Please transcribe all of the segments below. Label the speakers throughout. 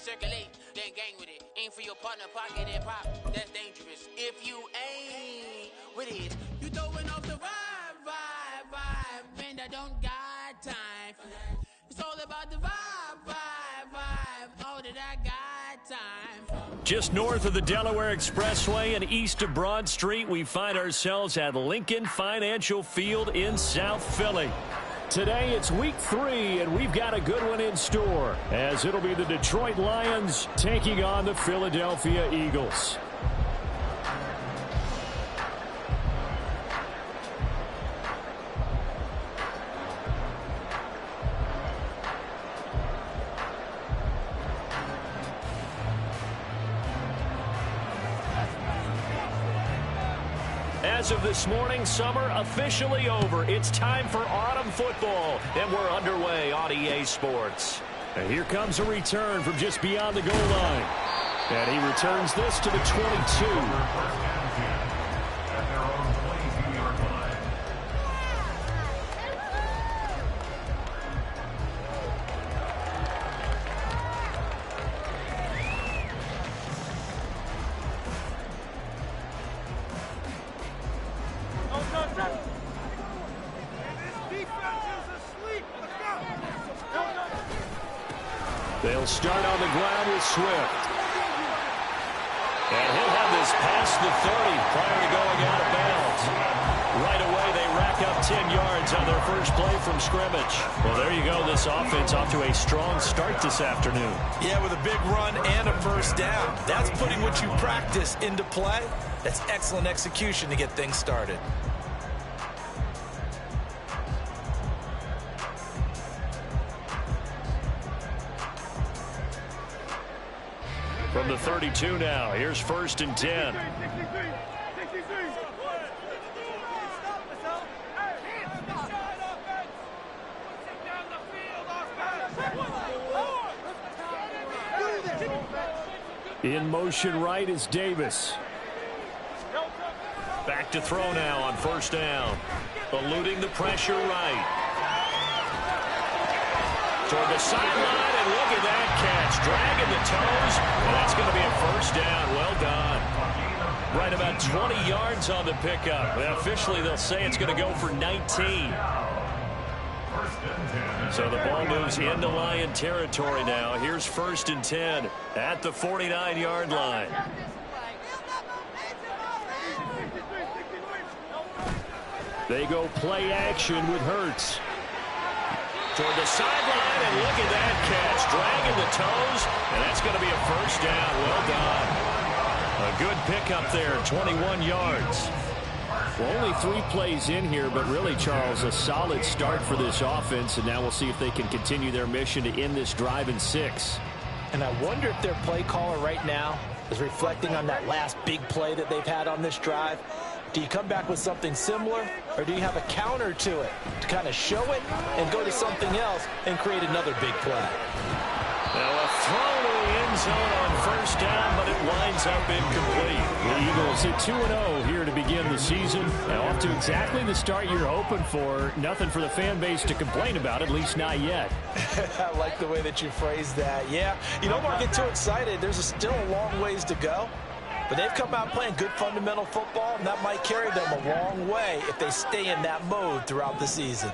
Speaker 1: circulate, then gang with it. Aim for your partner, pocket and pop. That's dangerous. If you ain't with it, you throwing off the vibe. And I don't got time for that. It's all about the vibe. All that I got time for.
Speaker 2: Just north of the Delaware Expressway and east of Broad Street, we find ourselves at Lincoln Financial Field in South Philly. Today it's week 3, and we've got a good one in store, as it'll be the Detroit Lions taking on the Philadelphia Eagles. As of this morning, summer officially over. It's time for autumn football, and we're underway on EA Sports. And here comes a return from just beyond the goal line. And he returns this to the 22. They'll start on the ground with Swift. And he'll have this past the 30 prior to going out of bounds. Right away, they rack up 10 yards on their first play from scrimmage. Well, there you go. This offense off to a strong start this afternoon.
Speaker 3: Yeah, with a big run and a first down. That's putting what you practice into play. That's excellent execution to get things started.
Speaker 2: From the 32 now, here's 1st and 10. In motion right is Davis. Back to throw now on 1st down. Eluding the pressure right. Toward the sideline, and look at that catch. Dragging the toes, and that's going to be a 1st down. Well done. Right about 20 yards on the pickup. And officially, they'll say it's going to go for 19. So the ball moves into Lion territory now. Here's 1st and 10 at the 49-yard line. They go play action with Hurts. Toward the sideline, and look at that catch. Dragging the toes, and that's going to be a 1st down. Well done. A good pickup there, 21 yards.
Speaker 4: Well, only 3 plays in here, but really, Charles, a solid start for this offense, and now we'll see if they can continue their mission to end this drive in 6.
Speaker 5: And I wonder if their play caller right now is reflecting on that last big play that they've had on this drive. Do you come back with something similar, or do you have a counter to it to kind of show it and go to something else and create another big play?
Speaker 2: Now a throw to the end zone on 1st down, but it winds up incomplete.
Speaker 4: The Eagles hit 2-0 here to begin the season. Now off to exactly the start you're hoping for. Nothing for the fan base to complain about, at least not yet.
Speaker 5: I like the way that you phrased that. Yeah, you don't want to get too excited. There's still a long ways to go. But they've come out playing good fundamental football, and that might carry them a long way if they stay in that mode throughout the season.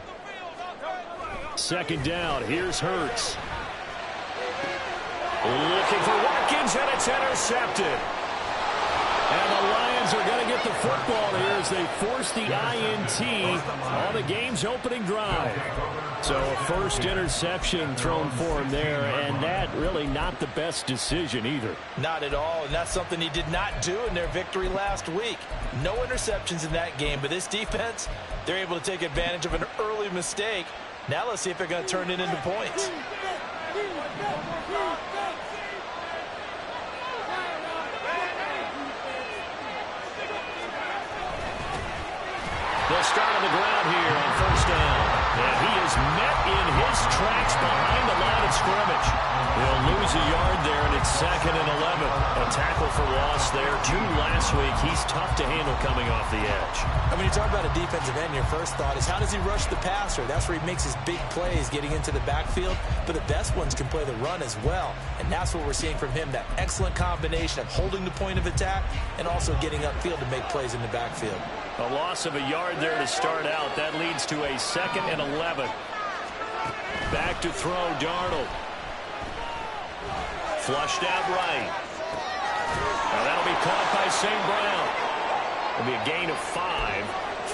Speaker 2: 2nd down, here's Hurts. Looking for Watkins, and it's intercepted. And the Lions are going to get the football here as they force the INT on the game's opening drive. So a 1st interception thrown for him there, and that really not the best decision either.
Speaker 5: Not at all, and that's something he did not do in their victory last week. No interceptions in that game, but this defense, they're able to take advantage of an early mistake. Now let's see if they're going to turn it into points.
Speaker 2: They'll start on the ground here on 1st down. And he is met in his tracks behind the line of scrimmage. He'll lose a yard there, and it's
Speaker 4: 2nd and 11. A tackle for loss there. 2 last week. He's tough to handle coming off the edge.
Speaker 5: And when you talk about a defensive end, your first thought is how does he rush the passer? That's where he makes his big plays getting into the backfield. But the best ones can play the run as well. And that's what we're seeing from him, that excellent combination of holding the point of attack and also getting upfield to make plays in the backfield.
Speaker 4: A loss of a yard there to start out. That leads to a 2nd and 11. Back to throw, Darnold. Flushed out right. Now that'll be caught by St. Brown. It'll be a gain of 5.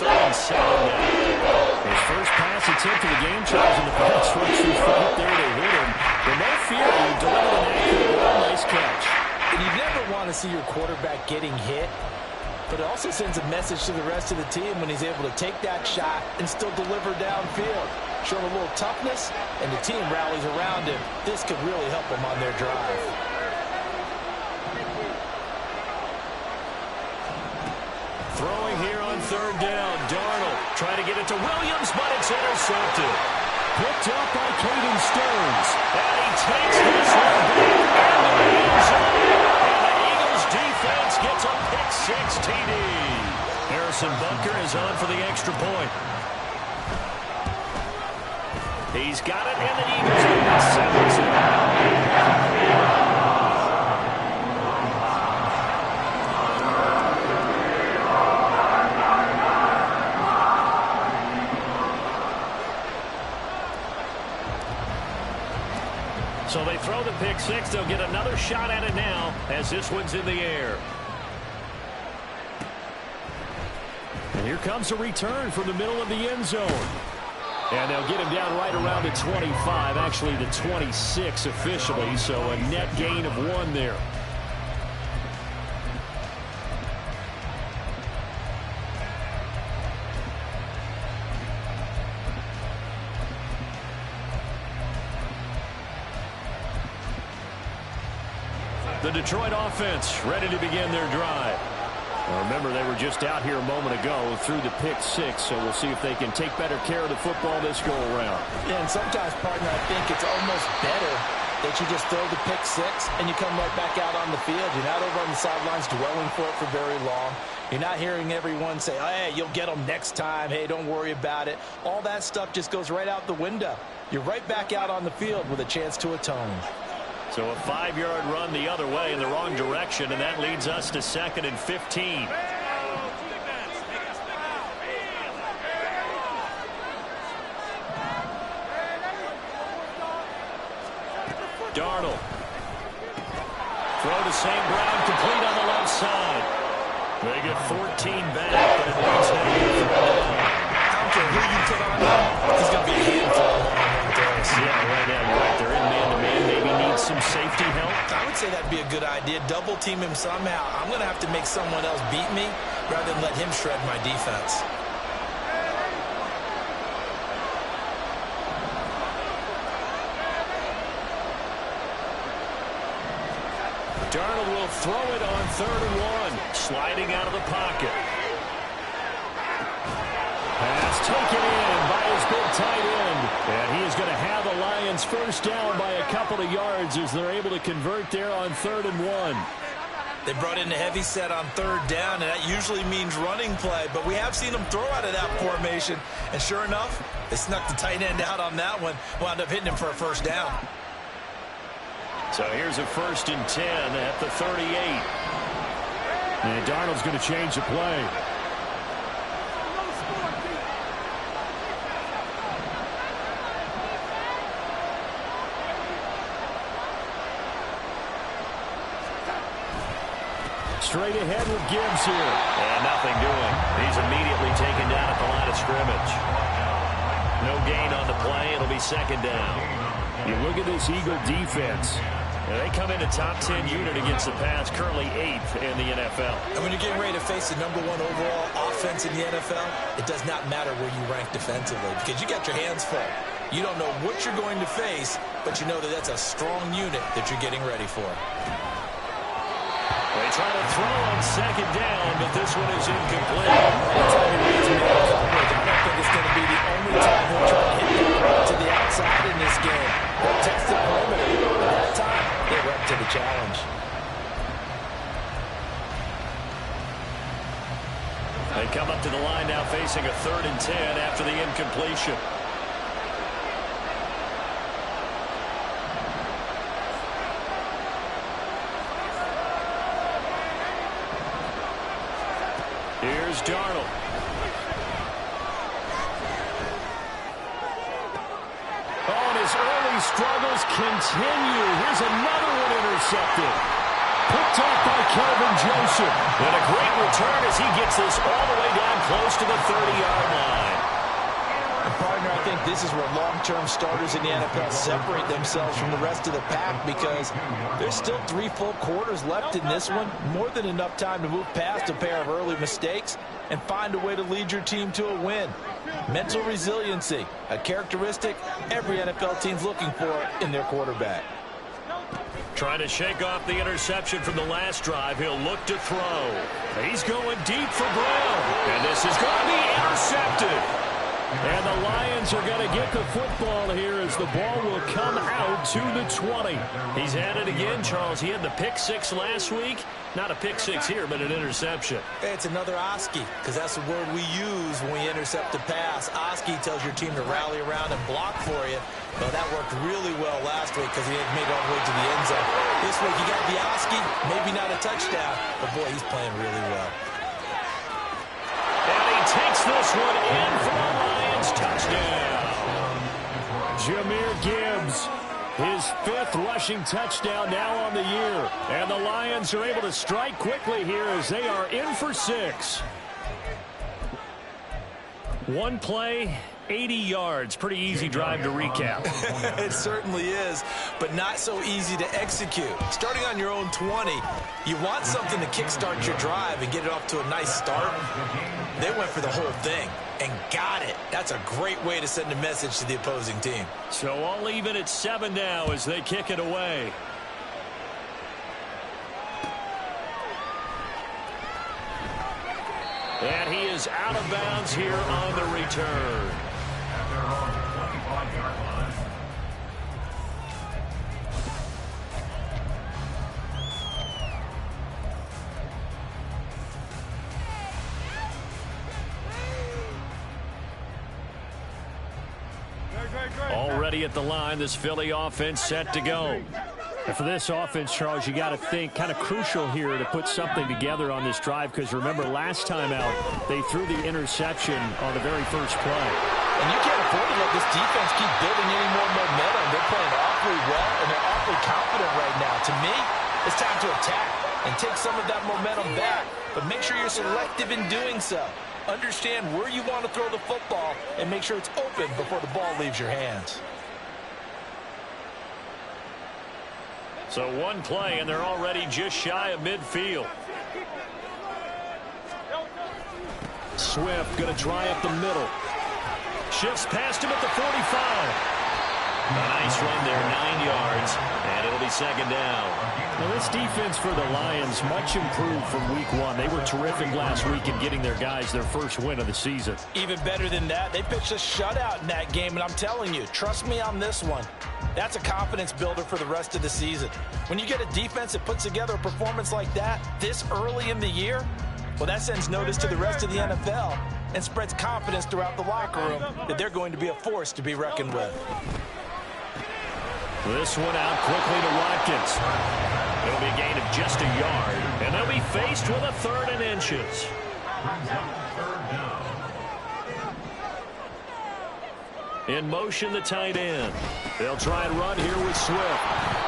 Speaker 4: 3rd and 7 now. His first pass attempt of the game, Charles, in the pass rush was right there to hit him. But no fear, he delivered an accurate ball. Nice catch.
Speaker 5: And you never want to see your quarterback getting hit, but it also sends a message to the rest of the team when he's able to take that shot and still deliver downfield. Showing a little toughness, and the team rallies around him. This could really help them on their drive.
Speaker 4: Throwing here on 3rd down. Darnold trying to get it to Williams, but it's intercepted. Picked up by Caden Stearns. And he takes this one back into the end zone. And the Eagles defense gets a pick-6 TD. Harrison Bunker is on for the extra point. He's got it, and the Eagles lead 7-2. So they throw the pick-6. They'll get another shot at it now as this one's in the air. And here comes a return from the middle of the end zone. And they'll get him down right around the 25, actually the 26 officially, so a net gain of 1 there. The Detroit offense ready to begin their drive. Now remember, they were just out here a moment ago through the pick-6, so we'll see if they can take better care of the football this go-around.
Speaker 5: Yeah, and sometimes, partner, I think it's almost better that you just throw the pick-6 and you come right back out on the field. You're not over on the sidelines dwelling for it for very long. You're not hearing everyone say, oh, hey, you'll get them next time. Hey, don't worry about it. All that stuff just goes right out the window. You're right back out on the field with a chance to atone.
Speaker 4: So a 5-yard run the other way in the wrong direction, and that leads us to 2nd and 15. Darnold. Throw to St. Brown, complete on the left side. They get 14 back, but it leaves him with the ball.
Speaker 5: I don't care who you put on him, he's going to be a handful.
Speaker 4: Yeah, right now, you're right. They're in man-to-man. Maybe need some safety help.
Speaker 5: I would say that'd be a good idea. Double team him somehow. I'm going to have to make someone else beat me rather than let him shred my defense.
Speaker 4: Darnold will throw it on 3rd and 1. Sliding out of the pocket. Pass taken in by his big tight end. And he is going to have the Lions first down by a couple of yards as they're able to convert there on 3rd and 1.
Speaker 5: They brought in a heavy set on 3rd down, and that usually means running play. But we have seen them throw out of that formation. And sure enough, they snuck the tight end out on that one. Wound up hitting him for a first down.
Speaker 4: So here's a 1st and 10 at the 38. And Darnold's going to change the play. Straight ahead with Gibbs here. And nothing doing. He's immediately taken down at the line of scrimmage. No gain on the play. It'll be 2nd down. You look at this Eagle defense. They come in a top 10 unit against the pass, currently 8th in the NFL.
Speaker 5: And when you're getting ready to face the #1 overall offense in the NFL, it does not matter where you rank defensively because you got your hands full. You don't know what you're going to face, but you know that that's a strong unit that you're getting ready for.
Speaker 4: They try to throw on 2nd down, but this one is incomplete.
Speaker 5: That's all he needs to make coverage. I don't think it's going to be the only time he'll try to hit the right to the outside in this game. They'll test the perimeter. At that time, they went to the challenge.
Speaker 2: They come up to the line now facing a 3rd and 10 after the incompletion. Here's Darnold. Oh, and his early struggles continue. Here's another one intercepted. Picked off by Kelvin Joseph. And a great return as he gets this all the way down close to the 30-yard line.
Speaker 5: And partner, I think this is where long-term starters in the NFL separate themselves from the rest of the pack, because there's still 3 full quarters left in this one. More than enough time to move past a pair of early mistakes and find a way to lead your team to a win. Mental resiliency, a characteristic every NFL team's looking for in their quarterback.
Speaker 2: Trying to shake off the interception from the last drive. He'll look to throw. He's going deep for Brown. And this is going to be intercepted. And the Lions are going to get the football here as the ball will come out to the 20. He's at it again, Charles. He had the pick 6 last week. Not a pick 6 here, but an interception.
Speaker 5: It's another Oski, because that's the word we use when we intercept a pass. Oski tells your team to rally around and block for you. Well, that worked really well last week because he had made it all the way to the end zone. This week he got the Oski, maybe not a touchdown, but boy, he's playing really well.
Speaker 2: And he takes this one in for the Lions touchdown. Jahmyr Gibbs, his 5th rushing touchdown now on the year. And the Lions are able to strike quickly here as they are in for 6. One play, 80 yards. Pretty easy drive to recap.
Speaker 5: It certainly is, but not so easy to execute. Starting on your own 20, you want something to kickstart your drive and get it off to a nice start. They went for the whole thing and got it. That's a great way to send a message to the opposing team.
Speaker 2: So all even at 7 now as they kick it away. And he is out of bounds here on the return. Already at the line, this Philly offense set to go. And for this offense, Charles, you got to think kind of crucial here to put something together on this drive, because remember last time out they threw the interception on the very first play.
Speaker 5: And you can't afford to let this defense keep building any more momentum. They're playing awfully well, and they're awfully confident right now. To me, it's time to attack and take some of that momentum back, but make sure you're selective in doing so. Understand where you want to throw the football and make sure it's open before the ball leaves your hands.
Speaker 2: So one play, and they're already just shy of midfield. Swift going to try up the middle. Shifts past him at the 45. A nice run there, 9 yards, and it'll be 2nd down. Now this defense for the Lions, much improved from week 1. They were terrific last week in getting their guys their first win of the season.
Speaker 5: Even better than that, they pitched a shutout in that game, and I'm telling you, trust me on this one. That's a confidence builder for the rest of the season. When you get a defense that puts together a performance like that this early in the year, well, that sends notice to the rest of the NFL and spreads confidence throughout the locker room that they're going to be a force to be reckoned with.
Speaker 2: This one out quickly to Watkins. It'll be a gain of just a yard, and they'll be faced with a 3rd and inches. In motion, the tight end. They'll try and run here with Swift.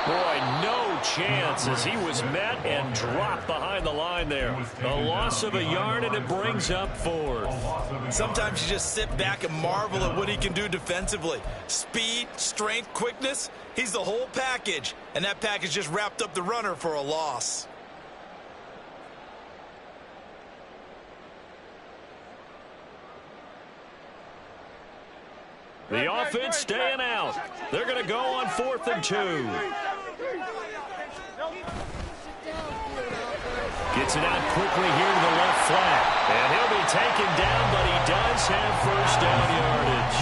Speaker 2: Boy, no chance as he was met and dropped behind the line there. A loss of a yard, and it brings up 4th.
Speaker 3: Sometimes you just sit back and marvel at what he can do defensively. Speed, strength, quickness, he's the whole package. And that package just wrapped up the runner for a loss.
Speaker 2: The offense staying out. They're going to go on 4th and 2. Gets it out quickly here to the left flat. And he'll be taken down, but he does have first down yardage.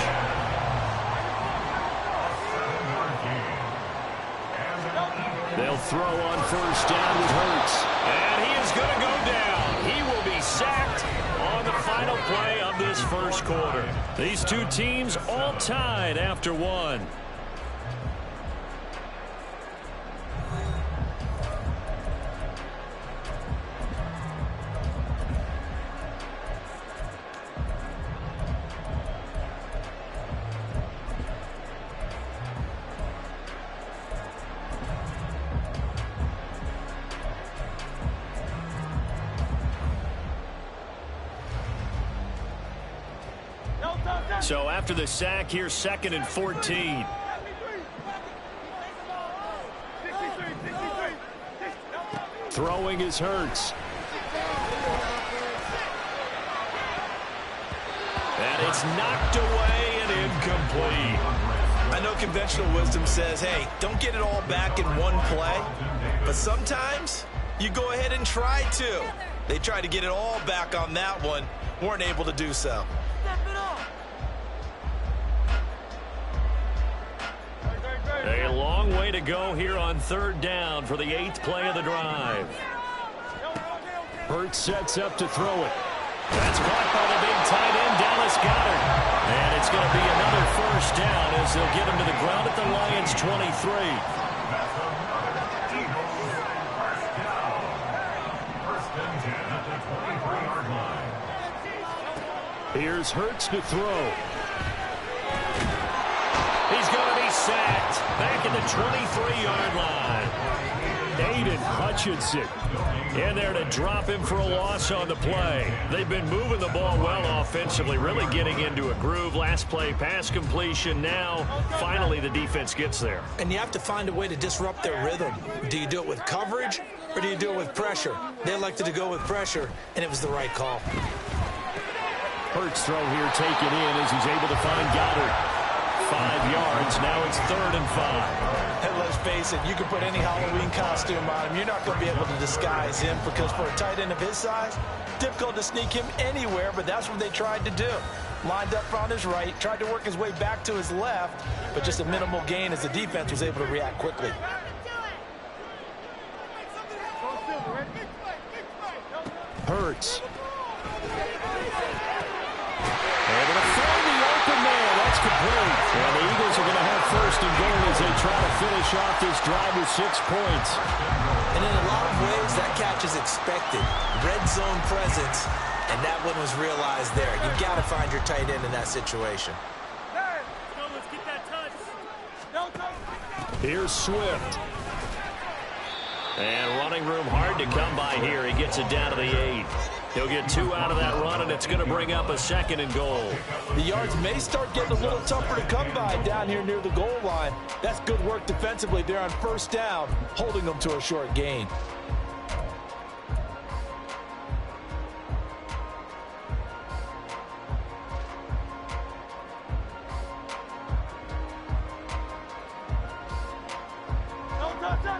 Speaker 2: They'll They'll throw on first down with Hurts. And he is going to go down. He will be sacked on the final play of this first quarter. These two teams all tied after one. So after the sack, here's 2nd and 14. Throwing is Hurts. And it's knocked away and incomplete.
Speaker 3: I know conventional wisdom says, hey, don't get it all back in one play. But sometimes you go ahead and try to. They tried to get it all back on that one. Weren't able to do so.
Speaker 2: A long way to go here on 3rd down for the 8th play of the drive. Hurts sets up to throw it. That's caught by the big tight end, Dallas Goedert. And it's going to be another first down as they'll get him to the ground at the Lions' 23. Here's Hurts to throw. He's going to be sacked back at the 23-yard line. Aiden Hutchinson in there to drop him for a loss on the play. They've been moving the ball well offensively, really getting into a groove. Last play, pass completion. Now, finally, the defense gets there.
Speaker 5: And you have to find a way to disrupt their rhythm. Do you do it with coverage or do you do it with pressure? They elected to go with pressure, and it was the right call.
Speaker 2: Hurts throw here taken in as he's able to find Goddard. 5 yards. Now it's 3rd and 5.
Speaker 5: And let's face it, you can put any Halloween costume on him. You're not going to be able to disguise him because for a tight end of his size, difficult to sneak him anywhere, but that's what they tried to do. Lined up on his right, tried to work his way back to his left, but just a minimal gain as the defense was able to react quickly.
Speaker 2: Hurts. Able to find the open man. That's complete. And the Eagles are going to have 1st and goal as they try to finish off this drive with 6 points.
Speaker 5: And in a lot of ways, that catch is expected. Red zone presence, and that one was realized there. You've got to find your tight end in that situation.
Speaker 2: Here's Swift. And running room hard to come by here. He gets it down to the 8. He'll get 2 out of that run, and it's going to bring up a 2nd and goal.
Speaker 5: The yards may start getting a little tougher to come by down here near the goal line. That's good work defensively there on 1st down, holding them to a short gain.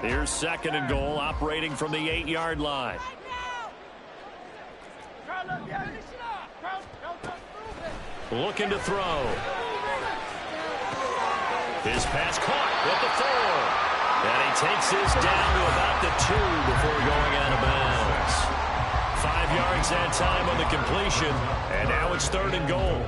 Speaker 2: Here's 2nd and goal, operating from the 8-yard line. Looking to throw. His pass caught at the 4. And he takes this down to about the 2 before going out of bounds. 5 yards that time on the completion. And now it's 3rd and goal.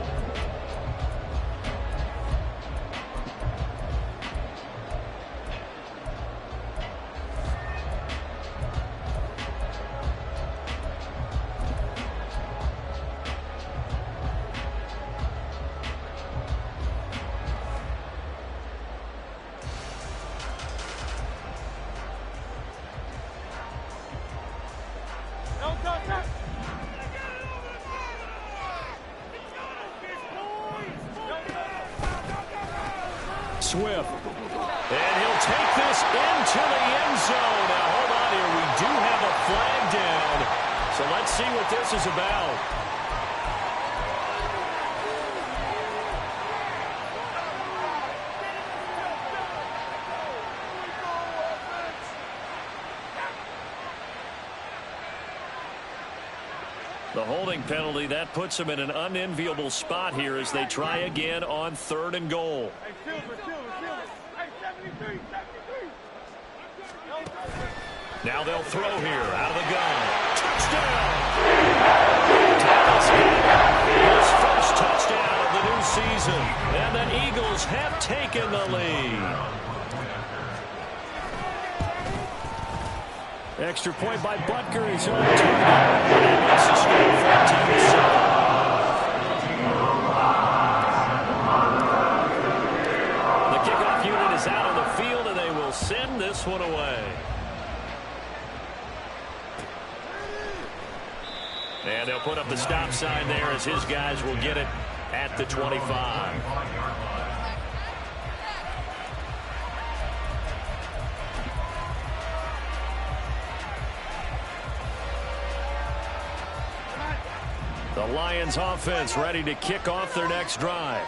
Speaker 2: Swift. And he'll take this into the end zone. Now, hold on here. We do have a flag down. So let's see what this is about. The holding penalty, that puts them in an unenviable spot here as they try again on 3rd and goal. Now they'll throw here out of the gun. Touchdown! His first touchdown of the new season. And the Eagles have taken the lead. Extra point by Butker is on target. And it makes the score 14-7. The kickoff unit is out on the field, and they will send this one away. And they'll put up the stop sign there as his guys will get it at the 25. The Lions offense ready to kick off their next drive.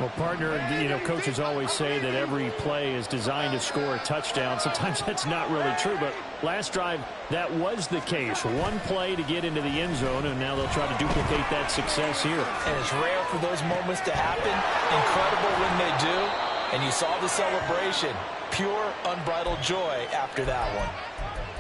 Speaker 4: Well, partner, coaches always say that every play is designed to score a touchdown. Sometimes that's not really true, but last drive, that was the case. One play to get into the end zone, and now they'll try to duplicate that success here.
Speaker 5: And it's rare for those moments to happen. Incredible when they do. And you saw the celebration. Pure, unbridled joy after that one.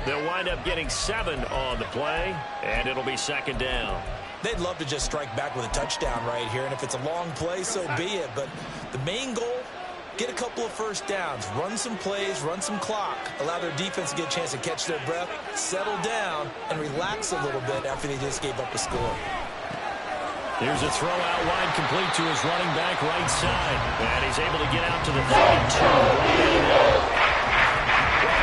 Speaker 2: They'll wind up getting 7 on the play, and it'll be second down.
Speaker 5: They'd love to just strike back with a touchdown right here, and if it's a long play, so be it. But the main goal, get a couple of first downs, run some plays, run some clock, allow their defense to get a chance to catch their breath, settle down, and relax a little bit after they just gave up a score.
Speaker 2: Here's a throw out wide, complete to his running back right side. And he's able to get out to the 32.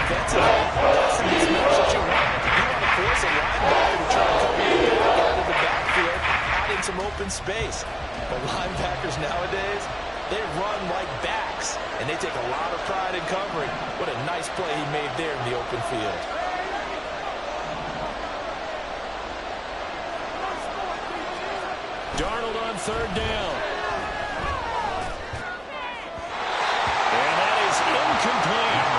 Speaker 5: That's the mismatch that you want. You want to force a linebacker to try to come in out of the backfield, out in some open space. But linebackers nowadays, they run like backs, and they take a lot of pride in covering. What a nice play he made there in the open field.
Speaker 2: Darnold on third down. And that is incomplete.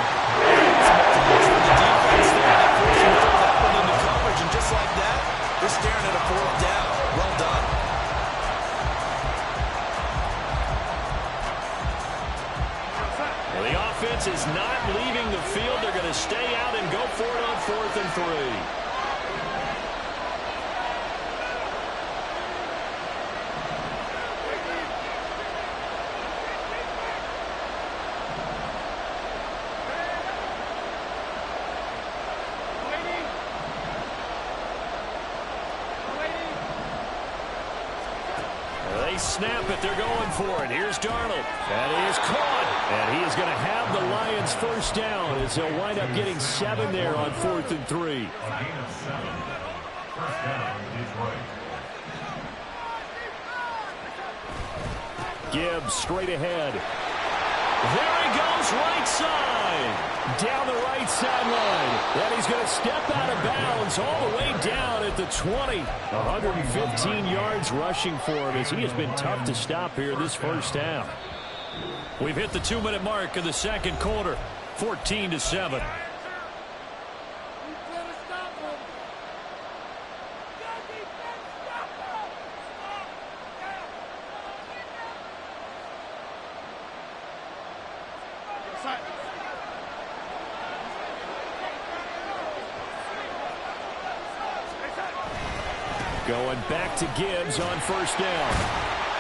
Speaker 2: And just like that, they're staring at a fourth down. Well done. Well, the offense is not leaving the field. They're going to stay out and go for it on 4th and 3. Snap it, they're going for it. Here's Darnold. And he is caught. And he is going to have the Lions first down as they'll wind up getting 7 there on 4th and 3. Gibbs straight ahead. There he goes, right side. Down the right sideline. And he's going to step out of bounds all the way down at the 20. 115 yards rushing for him as he has been tough to stop here this first half. We've hit the 2-minute mark of the second quarter. 14-7. Going back to Gibbs on first down.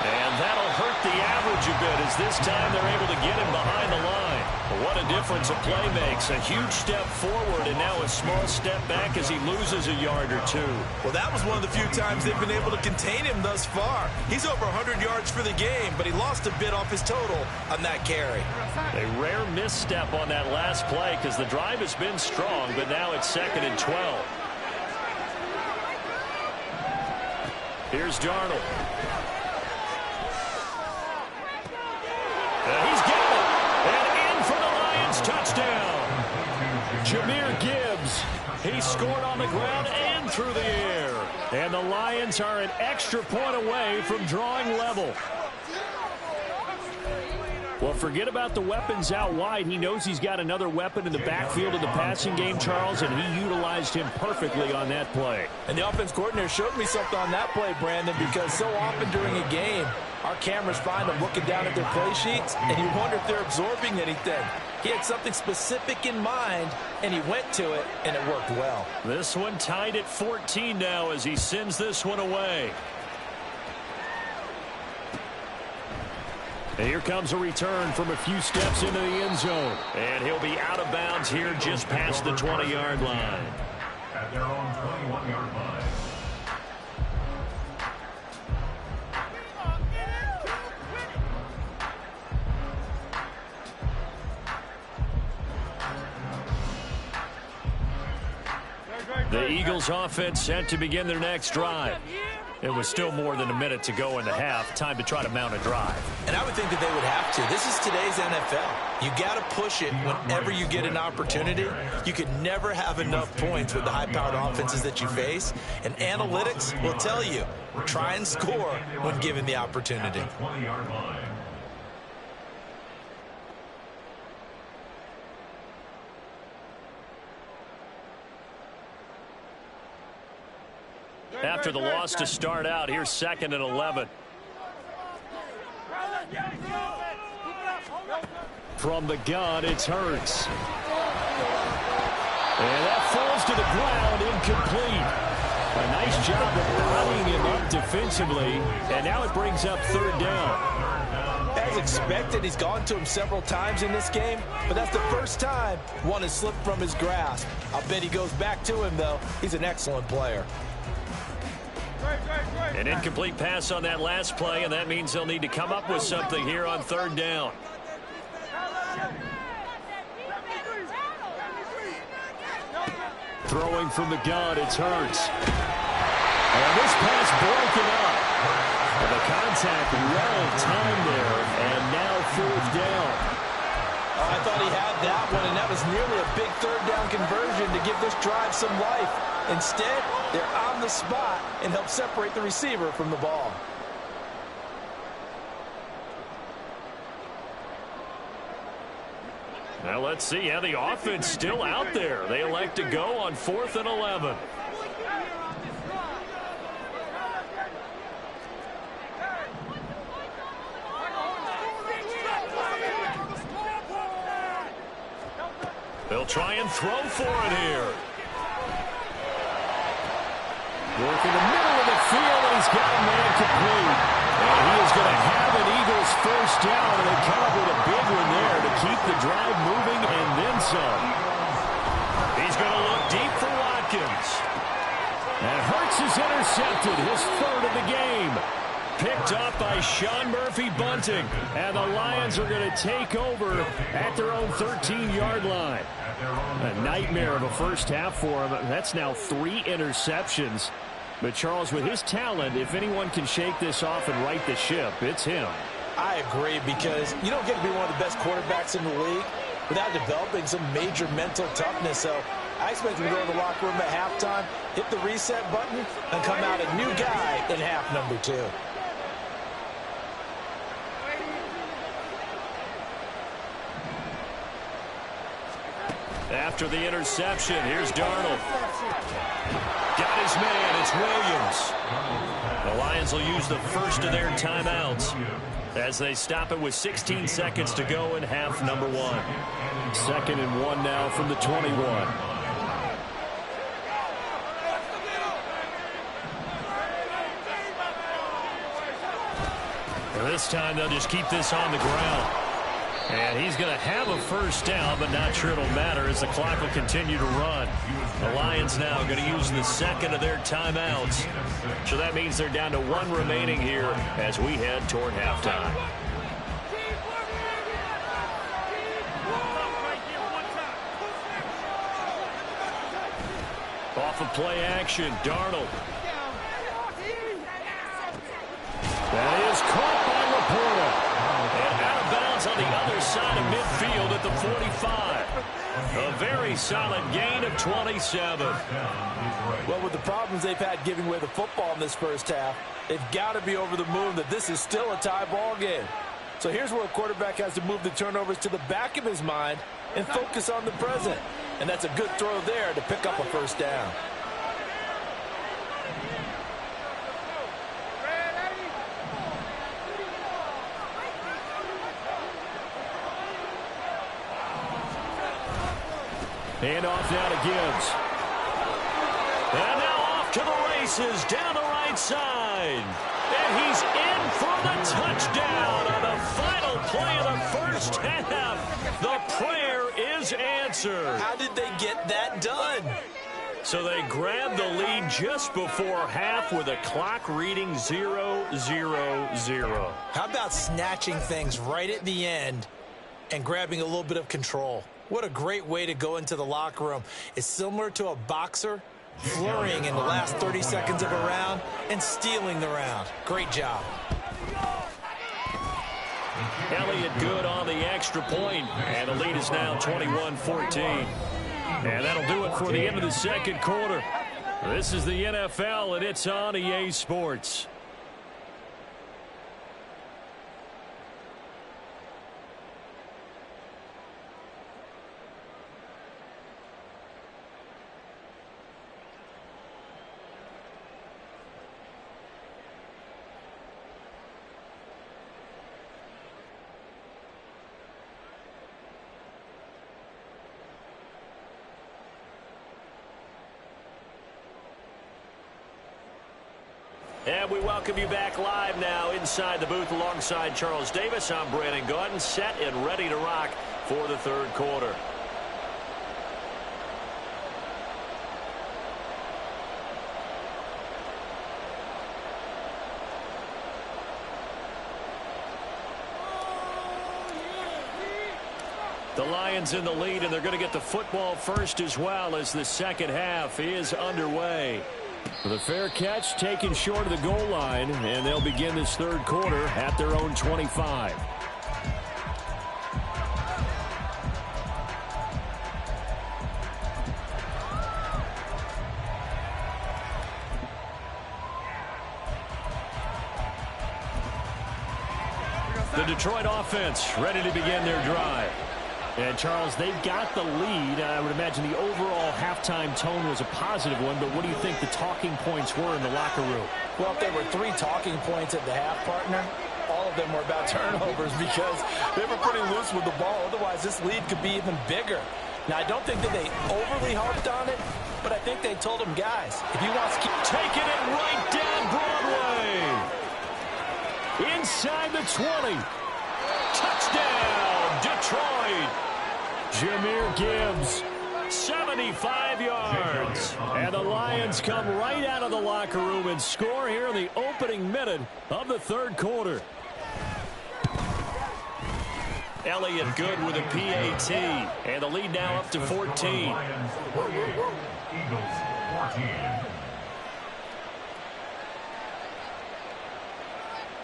Speaker 2: And that'll hurt the average a bit as this time they're able to get him behind the line. But what a difference a play makes. A huge step forward and now a small step back as he loses a yard or 2.
Speaker 3: Well, that was one of the few times they've been able to contain him thus far. He's over 100 yards for the game, but he lost a bit off his total on that carry.
Speaker 2: A rare misstep on that last play because the drive has been strong, but now it's 2nd and 12. Here's Darnold. And he's got it. And in for the Lions touchdown. Jahmyr Gibbs. He scored on the ground and through the air. And the Lions are an extra point away from drawing level. Well, forget about the weapons out wide. He knows he's got another weapon in the backfield of the passing game, Charles, and he utilized him perfectly on that play.
Speaker 5: And the offense coordinator showed me something on that play, Brandon, because so often during a game, our cameras find them looking down at their play sheets, and you wonder if they're absorbing anything. He had something specific in mind, and he went to it, and it worked well.
Speaker 2: This one tied at 14 now as he sends this one away. And here comes a return from a few steps into the end zone. And he'll be out of bounds here just past the 20-yard line.
Speaker 4: At their own 21-yard line.
Speaker 2: The Eagles offense set to begin their next drive. It was still more than a minute to go in the half. Time to try to mount a drive.
Speaker 5: And I would think that they would have to. This is today's NFL. You got to push it whenever you get an opportunity. You can never have enough points with the high-powered offenses that you face. And analytics will tell you, try and score when given the opportunity.
Speaker 4: 20-yard line.
Speaker 2: After the loss to start out, here's 2nd and 11. From the gun, it's Hurts. And that falls to the ground, incomplete. A nice job of bodying him up defensively, and now it brings up 3rd down.
Speaker 5: As expected, he's gone to him several times in this game, but that's the first time one has slipped from his grasp. I'll bet he goes back to him, though. He's an excellent player.
Speaker 2: An incomplete pass on that last play, and that means they'll need to come up with something here on 3rd down. Throwing from the gun, it's Hurts. And this pass broken up. And the contact well timed there, and now 4th down.
Speaker 5: I thought he had that one, and that was nearly a big 3rd down conversion to give this drive some life. Instead, they're on the spot and help separate the receiver from the ball.
Speaker 2: Now let's see how the offense still out there. They elect to go on 4th and 11. They'll try and throw for it here. Work in the middle of the field, and he's got a man complete. And he is going to have an Eagles 1st down, and they come up with a big one there to keep the drive moving and then some. He's going to look deep for Watkins. And Hurts is intercepted, his 3rd of the game. Picked up by Sean Murphy-Bunting. And the Lions are going to take over at their own 13-yard line. A nightmare of a first half for him. That's now 3 interceptions. But, Charles, with his talent, if anyone can shake this off and right the ship, it's him.
Speaker 5: I agree, because you don't get to be one of the best quarterbacks in the league without developing some major mental toughness. So I expect him to go in the locker room at halftime, hit the reset button, and come out a new guy in half number 2.
Speaker 2: After the interception, here's Darnold. Got his man, it's Williams. The Lions will use the first of their timeouts as they stop it with 16 seconds to go in half number 1. 2nd and 1 now from the 21. And this time they'll just keep this on the ground. And he's going to have a 1st down, but not sure it'll matter as the clock will continue to run. The Lions now going to use the 2nd of their timeouts. So that means they're down to 1 remaining here as we head toward halftime. Off of play action, Darnold. That is caught by Laporta. And out of bounds on the other side of midfield at the 45. A very solid gain of 27.
Speaker 5: Well, with the problems they've had giving away the football in this first half, they've got to be over the moon that this is still a tie ball game. So here's where a quarterback has to move the turnovers to the back of his mind and focus on the present. And that's a good throw there to pick up a 1st down.
Speaker 2: And off now to Gibbs. And now off to the races down the right side. And he's in for the touchdown on the final play of the first half. The prayer is answered.
Speaker 3: How did they get that done?
Speaker 2: So they grabbed the lead just before half with a clock reading 0-0-0.
Speaker 5: How about snatching things right at the end and grabbing a little bit of control? What a great way to go into the locker room. It's similar to a boxer flurrying in the last 30 seconds of a round and stealing the round. Great job.
Speaker 2: Elliott good on the extra point, and the lead is now 21-14. And that'll do it for the end of the second quarter. This is the NFL, and it's on EA Sports. And we welcome you back live now inside the booth alongside Charles Davis. I'm Brandon Gaudin, set and ready to rock for the third quarter. The Lions in the lead, and they're going to get the football first as well as the second half is underway. The fair catch taken short of the goal line, and they'll begin this third quarter at their own 25. The Detroit offense ready to begin their drive. And, Charles, they've got the lead. I would imagine the overall halftime tone was a positive one, but what do you think the talking points were in the locker room?
Speaker 5: Well, if there were 3 talking points at the half, partner, all of them were about turnovers because they were pretty loose with the ball. Otherwise, this lead could be even bigger. Now, I don't think that they overly harped on it, but I think they told them, guys, if you want to keep
Speaker 2: taking it right down Broadway. Inside the 20. Touchdown, Detroit. Jahmyr Gibbs, 75 yards. And the Lions come right out of the locker room and score here in the opening minute of the third quarter. Elliott good with a PAT. And the lead now up to 14.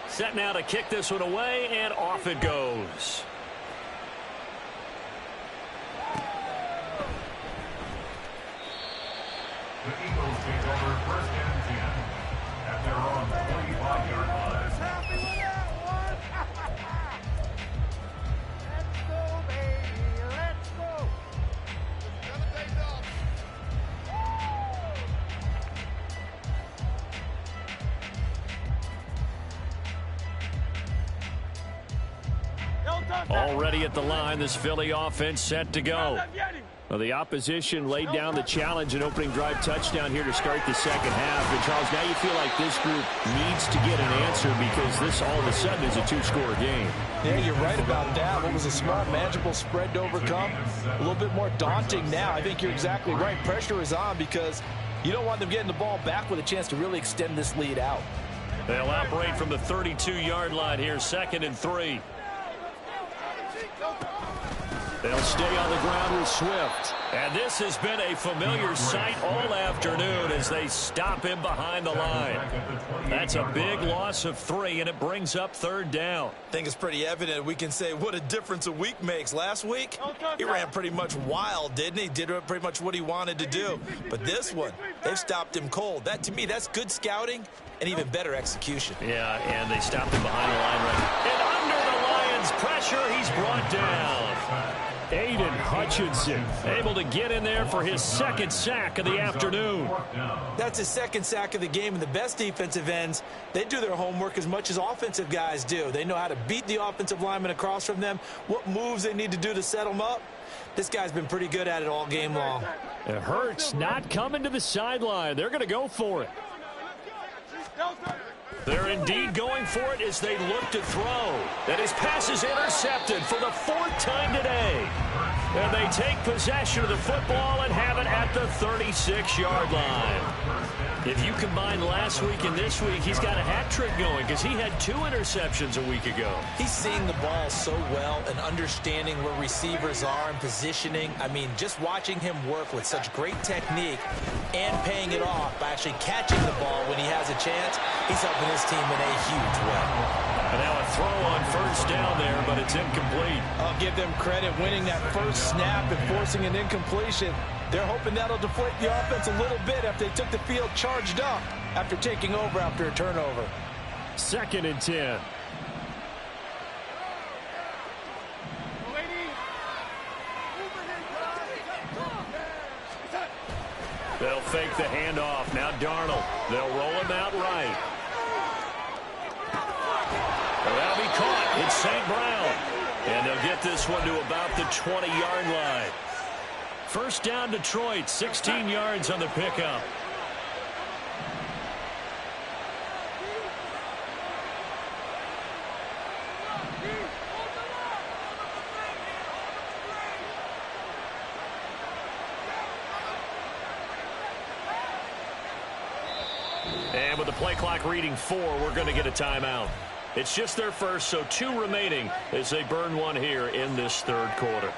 Speaker 2: Set now to kick this one away, and off it goes.
Speaker 6: The Eagles take over first and 10 at their own 45-yard line. Happy with that one. Let's go, baby. Let's go. It's gonna take off.
Speaker 2: Already at the line, this Philly offense set to go. Well, the opposition laid down the challenge and opening drive touchdown here to start the second half. And, Charles, now you feel like this group needs to get an answer because this all of a sudden is a 2-score game.
Speaker 5: Yeah, you're right about that. What was a small, manageable spread to overcome, a little bit more daunting now. I think you're exactly right. Pressure is on because you don't want them getting the ball back with a chance to really extend this lead out.
Speaker 2: They'll operate from the 32-yard line here, 2nd and 3. They'll stay on the ground with Swift. And this has been a familiar sight all afternoon as they stop him behind the line. That's a big loss of 3, and it brings up 3rd down.
Speaker 3: I think it's pretty evident. We can say what a difference a week makes. Last week, he ran pretty much wild, didn't he? Did pretty much what he wanted to do. But this one, they've stopped him cold. That, to me, that's good scouting and even better execution.
Speaker 2: Yeah, and they stopped him behind the line right. And under the Lions' pressure, he's brought down. Aiden Hutchinson able to get in there for his 2nd sack of the afternoon.
Speaker 5: That's his 2nd sack of the game, and the best defensive ends, they do their homework as much as offensive guys do. They know how to beat the offensive lineman across from them, what moves they need to do to set them up. This guy's been pretty good at it all game long.
Speaker 2: It hurts not coming to the sideline. They're going to go for it. They're indeed going for it as they look to throw. And his pass is intercepted for the 4th time today. And they take possession of the football and have it at the 36-yard line. If you combine last week and this week, he's got a hat trick going because he had 2 interceptions a week ago.
Speaker 5: He's seeing the ball so well and understanding where receivers are and positioning. I mean, just watching him work with such great technique and paying it off by actually catching the ball when he has a chance, he's helping his team in a huge way.
Speaker 2: And now a throw on 1st down there, but it's incomplete.
Speaker 5: I'll give them credit winning that first snap and forcing an incompletion. They're hoping that'll deflate the offense a little bit after they took the field charged up after taking over after a turnover.
Speaker 2: 2nd and 10. They'll fake the handoff. Now Darnold. They'll roll him out right. Well, that'll be caught. It's St. Brown. And they'll get this one to about the 20-yard line. 1st down Detroit, 16 yards on the pickup. And with the play clock reading 4, we're going to get a timeout. It's just their first, so 2 remaining as they burn one here in this 3rd quarter.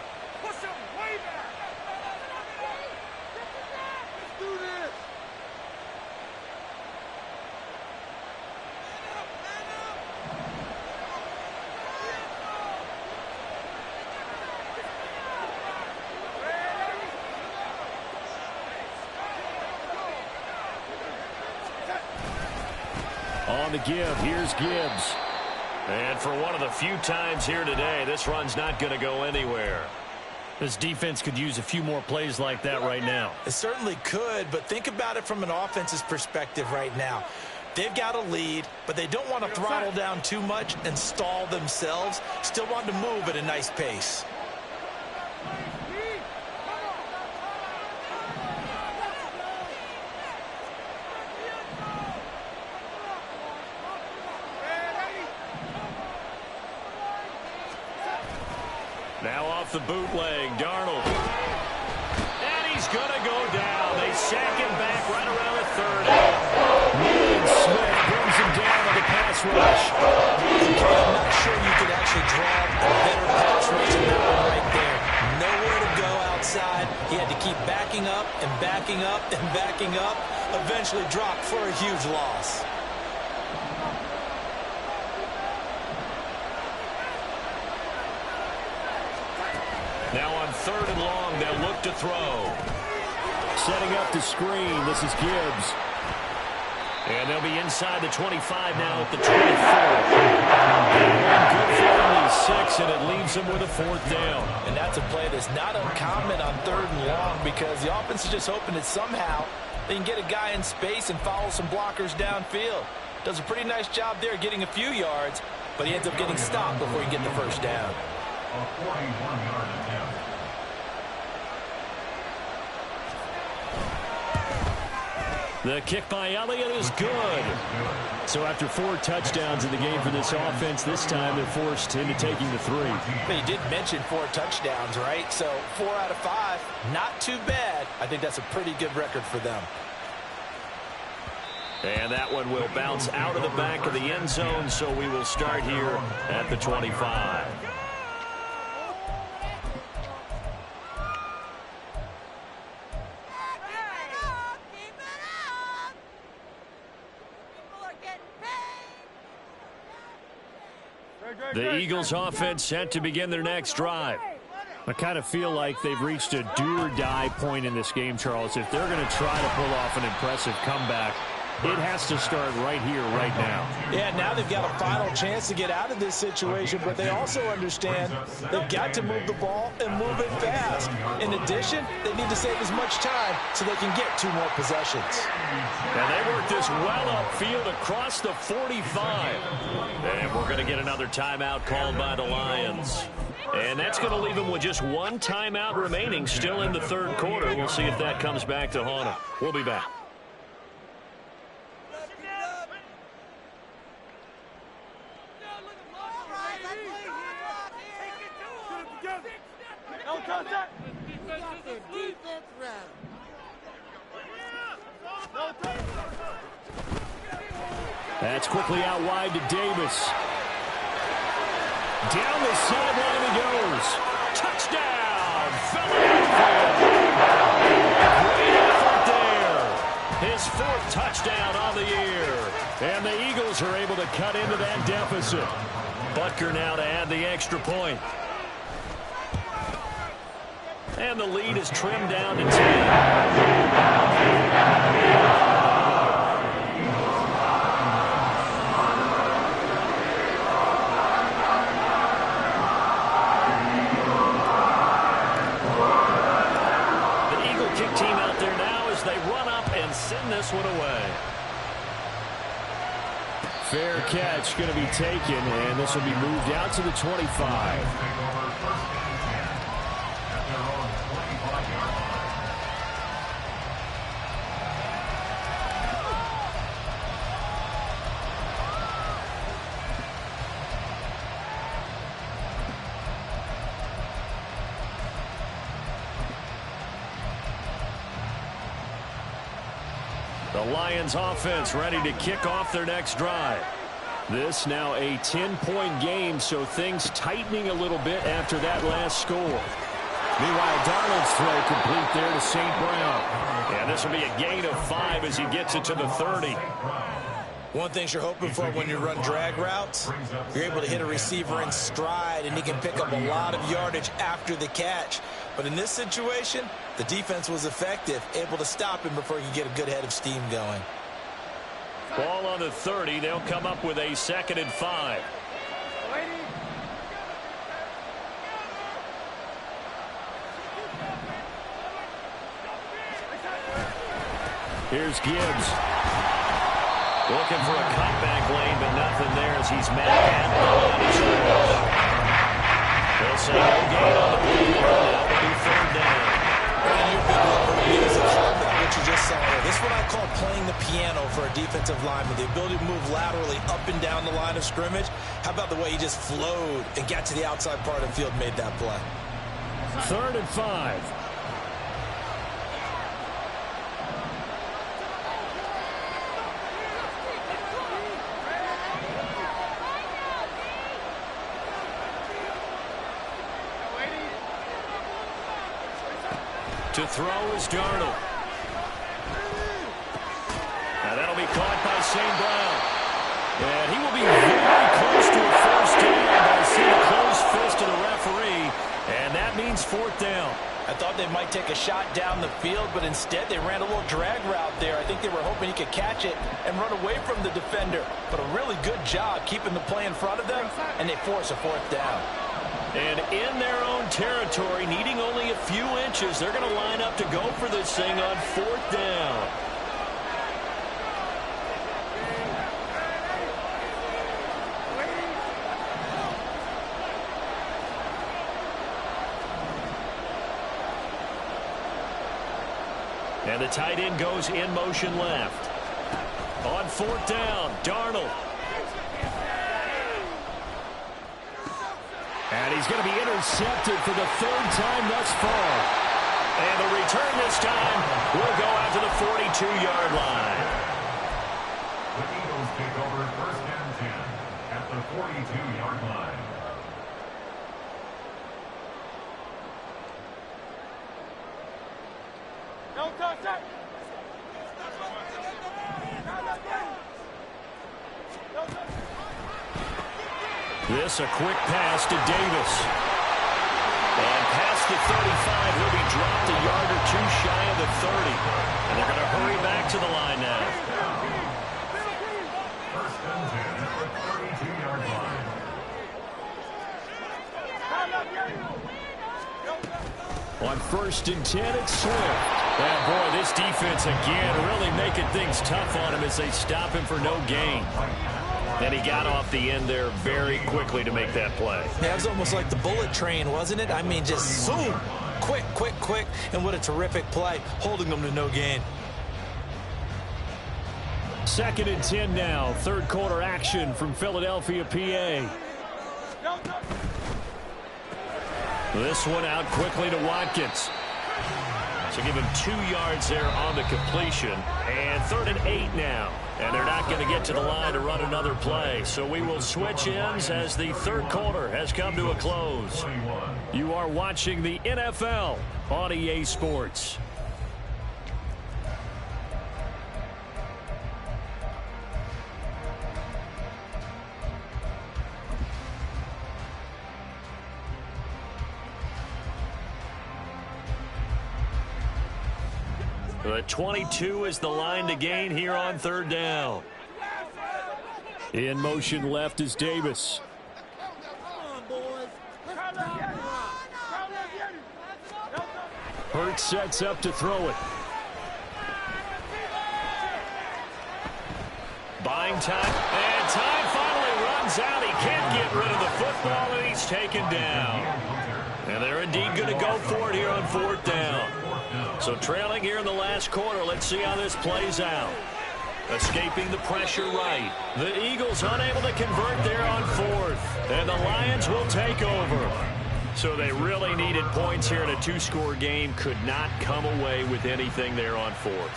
Speaker 2: On the give, here's Gibbs. And for one of the few times here today, this run's not going to go anywhere. This defense could use a few more plays like that right now.
Speaker 5: It certainly could, but think about it from an offense's perspective right now. They've got a lead, but they don't want to throttle down too much and stall themselves. Still want to move at a nice pace.
Speaker 2: Now off the bootleg, Darnold. And he's going to go down. They sack him back right around the 30. Smith brings him down on the pass rush.
Speaker 5: I'm not sure you could actually draw a better pass rush than that one right there. Nowhere to go outside. He had to keep backing up and backing up and backing up. Eventually dropped for a huge loss.
Speaker 2: Now on 3rd and long, they'll look to throw. Setting up the screen, this is Gibbs. And they'll be inside the 25 now at the 24. Good for only 6, and it leaves them with a 4th down.
Speaker 5: And that's a play that's not uncommon on 3rd and long because the offense is just hoping that somehow they can get a guy in space and follow some blockers downfield. Does a pretty nice job there getting a few yards, but he ends up getting stopped before he can get the 1st down.
Speaker 6: A 41-yard attempt.
Speaker 2: The kick by Elliott is good. So after 4 touchdowns in the game for this offense, this time they're forced into taking the 3.
Speaker 5: But he did mention 4 touchdowns, right? So 4 out of 5, not too bad. I think that's a pretty good record for them.
Speaker 2: And that one will bounce out of the back of the end zone, so we will start here at the 25. The Eagles offense set to begin their next drive. I kind of feel like they've reached a do-or-die point in this game, Charles. If they're going to try to pull off an impressive comeback, it has to start right here, right now.
Speaker 5: Yeah, now they've got a final chance to get out of this situation, but they also understand they've got to move the ball and move it fast. In addition, they need to save as much time so they can get 2 more possessions.
Speaker 2: And they work this well upfield across the 45. And we're going to get another timeout called by the Lions. And that's going to leave him with just one timeout remaining still in the third quarter. We'll see if that comes back to haunt him. We'll be back. That's quickly out wide to Davis. Down the sideline he goes. Touchdown, Philadelphia. Great effort there. His fourth touchdown on the year. And the Eagles are able to cut into that deficit. Butker now to add the extra point. And the lead is trimmed down to 10. Send this one away. Fair catch going to be taken, and this will be moved out to the 25. The Lions offense ready to kick off their next drive. This now a 10-point game, so things tightening a little bit after that last score. Meanwhile, Darnold's throw complete there to St. Brown. And this will be a gain of 5 as he gets it to the 30.
Speaker 3: One thing you're hoping for when you run drag routes, you're able to hit a receiver in stride, and he can pick up a lot of yardage after the catch. But in this situation, the defense was effective, able to stop him before he could get a good head of steam going.
Speaker 2: Ball on the 30. They'll come up with a 2nd and 5. Here's Gibbs. Looking for a cutback lane, but nothing there as he's mad at the line of scrimmage. They'll say no gain on the play. Now it'll be 3rd down.
Speaker 3: What you just saw there. This is what I call playing the piano for a defensive lineman. The ability to move laterally up and down the line of scrimmage. How about the way he just flowed and got to the outside part of the field and made that play?
Speaker 2: 3rd and 5. To throw is Darnold. Now that'll be caught by St. Brown. And he will be very close to a 1st down, but I see the closed fist of the referee, and that means 4th down.
Speaker 5: I thought they might take a shot down the field, but instead they ran a little drag route there. I think they were hoping he could catch it and run away from the defender. But a really good job keeping the play in front of them, and they force a 4th down.
Speaker 2: And in their own territory, needing only a few inches, they're going to line up to go for this thing on 4th down. And the tight end goes in motion left. On 4th down, Darnold. And he's going to be intercepted for the 3rd time thus far. And the return this time will go out to the 42-yard line.
Speaker 6: The Eagles take over 1st and 10 at the 42-yard line.
Speaker 1: Don't touch it.
Speaker 2: This a quick pass to Davis. And past the 35, he'll be dropped a yard or 2 shy of the 30. And they're going to hurry back to the line now.
Speaker 6: 1st and 10 at the 32-yard line.
Speaker 2: On 1st and 10, it's Swift. And boy, this defense again really making things tough on him as they stop him for no gain. And he got off the end there very quickly to make that play.
Speaker 5: That was almost like the bullet train, wasn't it? I mean, just zoom. Quick, quick, quick. And what a terrific play, holding them to no gain.
Speaker 2: 2nd and 10 now. Third quarter action from Philadelphia, PA. This one out quickly to Watkins. So give him 2 yards there on the completion. And 3rd and 8 now. And they're not going to get to the line to run another play. So we will switch ends as the third quarter has come to a close. You are watching the NFL on EA Sports. The 22 is the line to gain here on 3rd down. In motion left is Davis. Hurts sets up to throw it. Buying time. And time finally runs out. He can't get rid of the football, and he's taken down. And they're indeed going to go for it here on 4th down. So trailing here in the last quarter. Let's see how this plays out. Escaping the pressure right. The Eagles unable to convert there on 4th. And the Lions will take over. So they really needed points here in a 2-score game. Could not come away with anything there on 4th.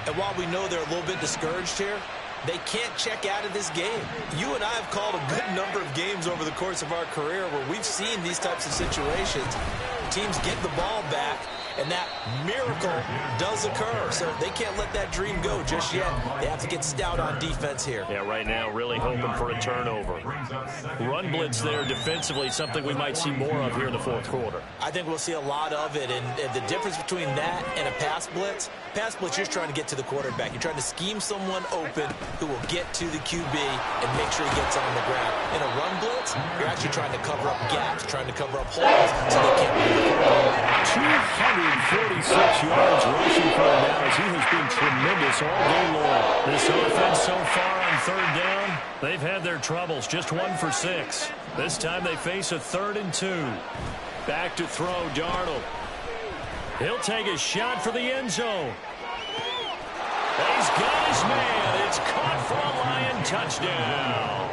Speaker 5: And while we know they're a little bit discouraged here, they can't check out of this game. You and I have called a good number of games over the course of our career where we've seen these types of situations. Teams get the ball back, and that miracle does occur. So they can't let that dream go just yet. They have to get stout on defense here.
Speaker 2: Yeah, right now really hoping for a turnover. Run blitz there defensively, something we might see more of here in the 4th quarter.
Speaker 5: I think we'll see a lot of it. And the difference between that and a pass blitz, you're trying to get to the quarterback. You're trying to scheme someone open who will get to the QB and make sure he gets on the ground. In a run blitz, you're actually trying to cover up gaps, trying to cover up holes so they can't move the football.
Speaker 2: 246 yards rushing for him now as he has been tremendous all day long. This offense so far on 3rd down, they've had their troubles. Just 1 for 6. This time they face a 3rd and 2. Back to throw, Darnold. He'll take a shot for the end zone. He's got his man. It's caught for a Lion touchdown.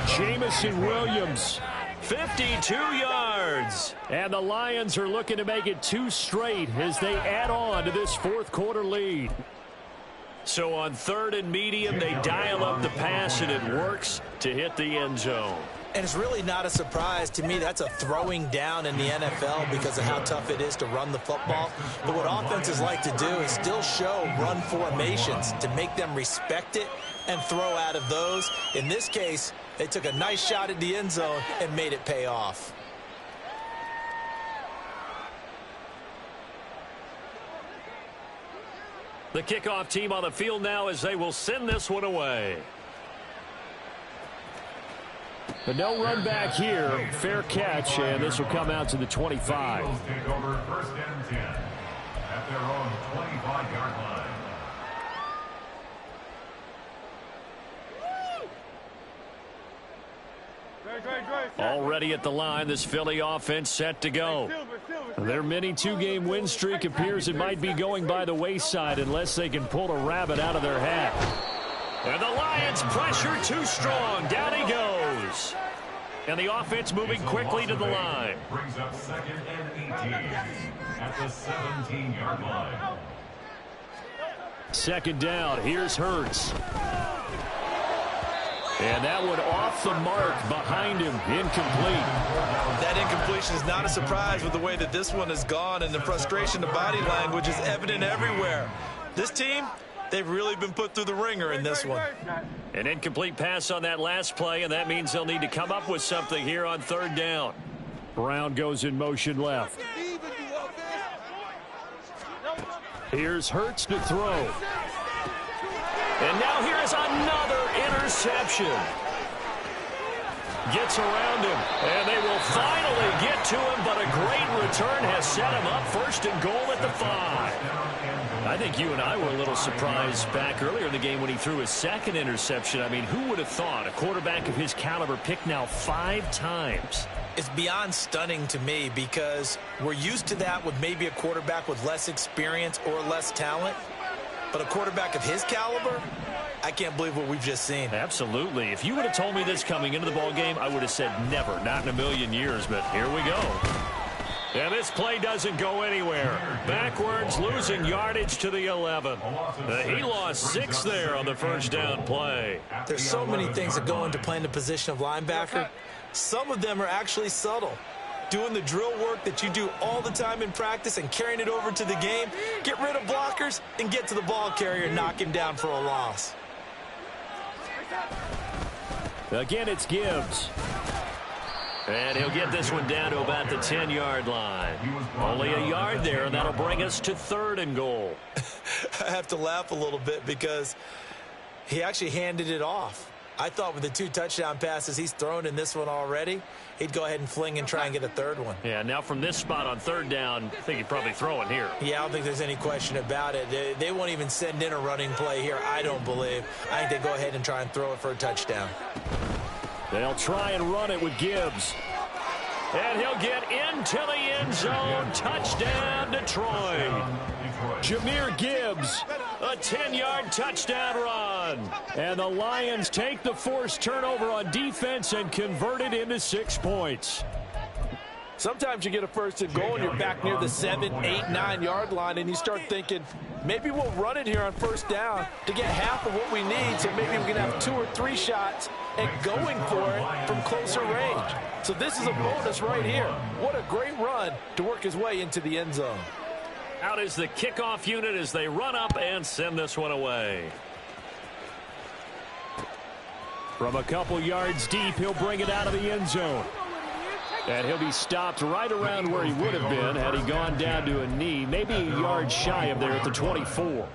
Speaker 2: Jamison Williams, 52 yards. And the Lions are looking to make it 2 straight as they add on to this 4th quarter lead. So on 3rd and medium, they dial up the pass, and it works to hit the end zone.
Speaker 5: And it's really not a surprise to me. That's a throwing down in the NFL because of how tough it is to run the football. But what offenses like to do is still show run formations to make them respect it and throw out of those. In this case, they took a nice shot at the end zone and made it pay off.
Speaker 2: The kickoff team on the field now as they will send this one away. But no run back here. Fair catch, and this will come out to the 25.
Speaker 6: Eagles take over 1st and 10 at their own 25-yard line.
Speaker 2: Already at the line, this Philly offense set to go. Their mini 2-game win streak appears it might be going by the wayside unless they can pull a rabbit out of their hat. And the Lions pressure too strong. Down he goes. And the offense moving quickly to the line.
Speaker 6: Brings up 2nd and 18 at the 17-yard line.
Speaker 2: 2nd down. Here's Hurts. And that one off the mark behind him. Incomplete.
Speaker 3: That incompletion is not a surprise with the way that this one has gone, and the frustration, the body language is evident everywhere. This team, they've really been put through the ringer in this one.
Speaker 2: An incomplete pass on that last play, and that means they'll need to come up with something here on 3rd down. Brown goes in motion left. Here's Hurts to throw. And now here's another interception. Gets around him, and they will finally get to him, but a great return has set him up first and goal at the 5. I think you and I were a little surprised back earlier in the game when he threw his second interception. I mean, who would have thought a quarterback of his caliber picked now 5 times?
Speaker 3: It's beyond stunning to me because we're used to that with maybe a quarterback with less experience or less talent. But a quarterback of his caliber, I can't believe what we've just seen.
Speaker 2: Absolutely. If you would have told me this coming into the ball game, I would have said never, not in a million years. But here we go. And this play doesn't go anywhere. Backwards, losing yardage to the 11. He lost 6 there on the first down play.
Speaker 3: There's so many things that go into playing the position of linebacker. Some of them are actually subtle. Doing the drill work that you do all the time in practice and carrying it over to the game. Get rid of blockers and get to the ball carrier and knock him down for a loss.
Speaker 2: Again, it's Gibbs. And he'll get this one down to about the 10-yard line. Only a yard there, and that'll bring us to 3rd and goal.
Speaker 3: I have to laugh a little bit because he actually handed it off. I thought with the 2 touchdown passes he's thrown in this one already, he'd go ahead and fling and try and get a 3rd one.
Speaker 2: Yeah, now from this spot on 3rd down, I think he'd probably throw it here.
Speaker 3: Yeah, I don't think there's any question about it. They won't even send in a running play here, I don't believe. I think they go ahead and try and throw it for a touchdown.
Speaker 2: They'll try and run it with Gibbs. And he'll get into the end zone. Touchdown, Detroit. Jahmyr Gibbs, a 10-yard touchdown run. And the Lions take the forced turnover on defense and convert it into 6 points.
Speaker 5: Sometimes you get a 1st and goal and you're back near the 7, 8, 9-yard line, and you start thinking, maybe we'll run it here on 1st down to get half of what we need, so maybe we can have 2 or 3 shots at going for it from closer range. So this is a bonus right here. What a great run to work his way into the end zone.
Speaker 2: Out is the kickoff unit as they run up and send this one away. From a couple yards deep, he'll bring it out of the end zone. And he'll be stopped right around where he would have been had he gone down to a knee, maybe a yard shy of there at the 24.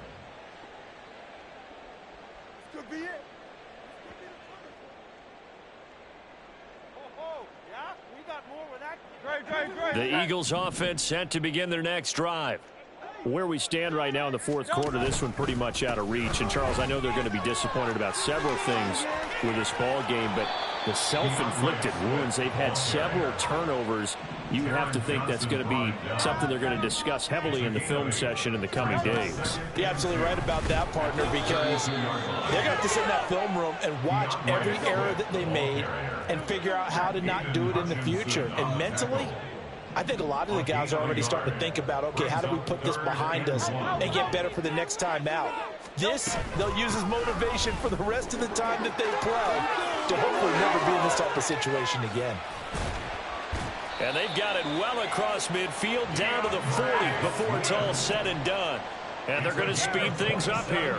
Speaker 2: The Eagles offense set to begin their next drive. Where we stand right now in the 4th quarter, this one pretty much out of reach. And, Charles, I know they're going to be disappointed about several things with this ball game, but the self-inflicted wounds, they've had several turnovers. You have to think that's going to be something they're going to discuss heavily in the film session in the coming days.
Speaker 5: You're absolutely right about that, partner, because they're going to have to sit in that film room and watch every error that they made and figure out how to not do it in the future. And mentally, I think a lot of the guys are already starting to think about, okay, how do we put this behind us and get better for the next time out? This, they'll use as motivation for the rest of the time that they play to hopefully never be in this type of situation again.
Speaker 2: And they've got it well across midfield down to the 40 before it's all said and done. And they're going to speed things up here.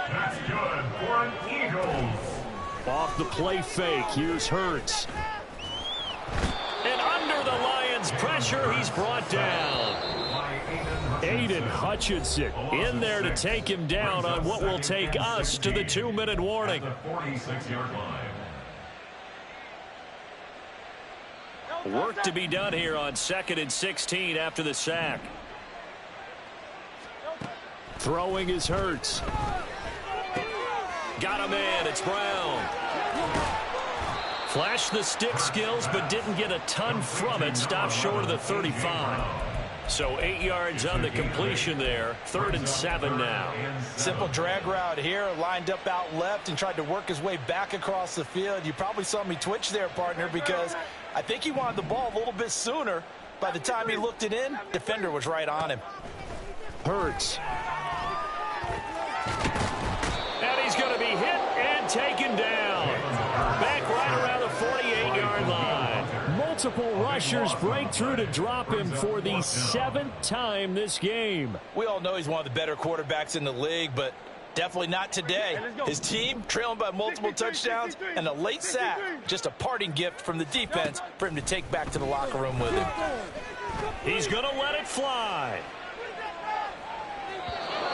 Speaker 6: That's good for an Eagles.
Speaker 2: Off the play fake, here's Hurts. And under the Lions' pressure, he's brought down. Aiden Hutchinson in there to take him down on what will take us to the 2-minute warning.
Speaker 6: 46-yard line.
Speaker 2: Work to be done here on 2nd and 16 after the sack. Throwing is Hurts. Got a man, it's Brown. Flashed the stick skills, but didn't get a ton from it. Stopped short of the 35. So 8 yards on the completion there. 3rd and 7 now.
Speaker 5: Simple drag route here, lined up out left and tried to work his way back across the field. You probably saw me twitch there, partner, because I think he wanted the ball a little bit sooner. By the time he looked it in, defender was right on him.
Speaker 2: Hurts. And he's going to be hit and taken down. Back right around the 48-yard line. Multiple rushers break through to drop him for the 7th time this game.
Speaker 5: We all know he's one of the better quarterbacks in the league, but definitely not today. His team trailing by multiple touchdowns and a late sack. Just a parting gift from the defense for him to take back to the locker room with him.
Speaker 2: He's going to let it fly.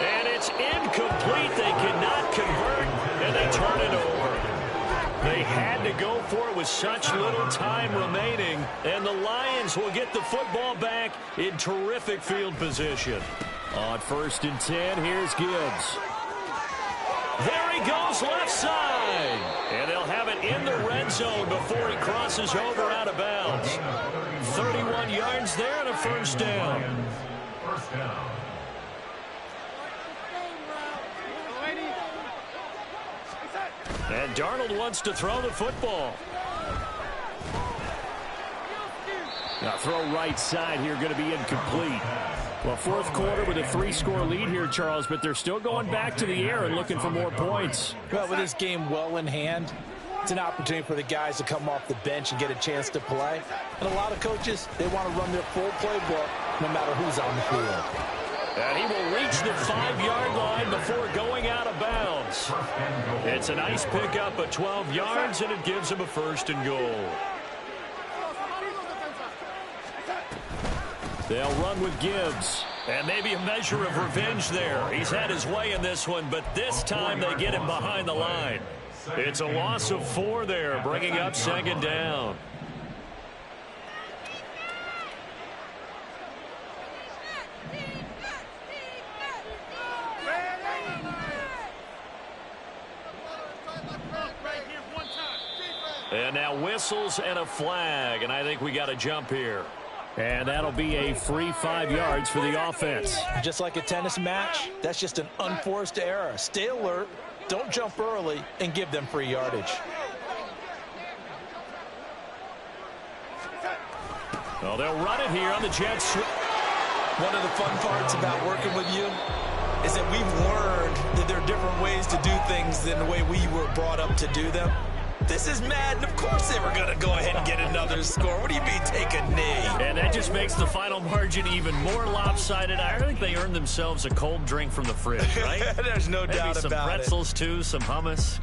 Speaker 2: And it's incomplete. They cannot convert, and they turn it over. They had to go for with such little time remaining. And the Lions will get the football back in terrific field position. On 1st and 10, here's Gibbs. There he goes left side. And they'll have it in the red zone before he crosses over out of bounds. 31 yards there and a first down.
Speaker 6: First down.
Speaker 2: And Darnold wants to throw the football. Now throw right side here, going to be incomplete. Well, 4th quarter with a 3-score lead here, Charles, but they're still going back to the air and looking for more points.
Speaker 5: Well, with this game well in hand, it's an opportunity for the guys to come off the bench and get a chance to play. And a lot of coaches, they want to run their full playbook no matter who's on the field.
Speaker 2: And he will reach the 5-yard line before going out of bounds. It's a nice pickup of 12 yards, and it gives him a 1st and goal. They'll run with Gibbs. And maybe a measure of revenge there. He's had his way in this one, but this time they get him behind the line. It's a loss of 4 there, bringing up 2nd down. And now whistles and a flag, and I think we got a jump here. And that'll be a free 5 yards for the offense.
Speaker 5: Just like a tennis match, that's just an unforced error. Stay alert, don't jump early, and give them free yardage.
Speaker 2: Well, they'll run it here on the Jets.
Speaker 3: One of the fun parts about working with you is that we've learned that there are different ways to do things than the way we were brought up to do them. This is Madden. Of course they were going to go ahead and get another score. What do you mean take a knee?
Speaker 2: And that just makes the final margin even more lopsided. I think they earned themselves a cold drink from the fridge, right?
Speaker 3: There's no doubt
Speaker 2: Maybe some
Speaker 3: about it.
Speaker 2: pretzels, too, some hummus.